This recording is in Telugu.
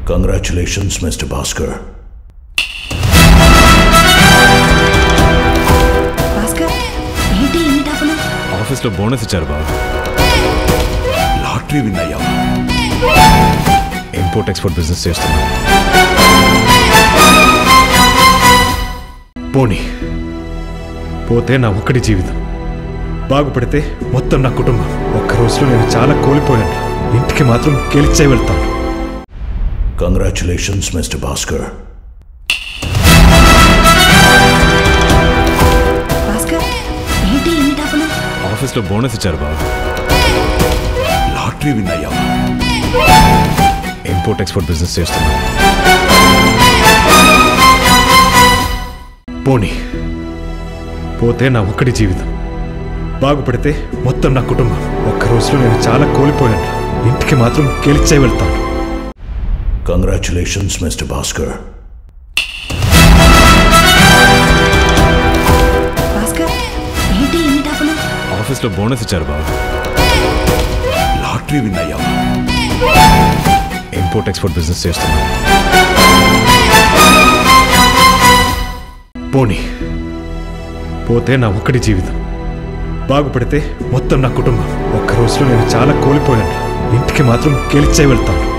Congratulations, Mr. Bhaskar. Bhaskar, ఏంటి ఇన్ని డబ్బులు? ఆఫీస్లో బోనస్ ఇచ్చారు బాబు. లాటరీ విన్ అయ్యావా? ఇంపోర్ట్ ఎక్స్పోర్ట్ బిజినెస్ చేస్తున్నా. పోనీ పోతే నా ఒక్కడి జీవితం, బాగుపడితే మొత్తం నా కుటుంబం. ఒక్క రోజులో నేను చాలా కోల్పోయాను. ఇంటికి మాత్రం గెలిచే వెళ్తాను. Congratulations, Mr. Bhaskar. Bhaskar, ఏంటి ఇన్ని డబ్బులు? ఆఫీస్లో బోనస్ ఇచ్చారు బాబు. లాటరీ విన్ అయ్యావా? ఇంపోర్ట్ ఎక్స్పోర్ట్ బిజినెస్ చేస్తున్నా. పోనీ పోతే నా ఒక్కడి జీవితం, బాగుపడితే మొత్తం నా కుటుంబం. ఒక్క రోజులో నేను చాలా కోల్పోయాను. ఇంటికి మాత్రం గెలిచే వెళ్తాను. Congratulations, Mr. Bhaskar. Bhaskar, ఏంటి ఇన్ని డబ్బులు? ఆఫీస్లో బోనస్ ఇచ్చారు బాబు. లాటరీ విన్ అయ్యావా? ఇంపోర్ట్ ఎక్స్పోర్ట్ బిజినెస్ చేస్తున్నా. పోనీ పోతే నా ఒక్కడి జీవితం, బాగుపడితే మొత్తం నా కుటుంబం. ఒక్క రోజులో నేను చాలా కోల్పోయాను. ఇంటికి మాత్రం గెలిచే వెళ్తాను.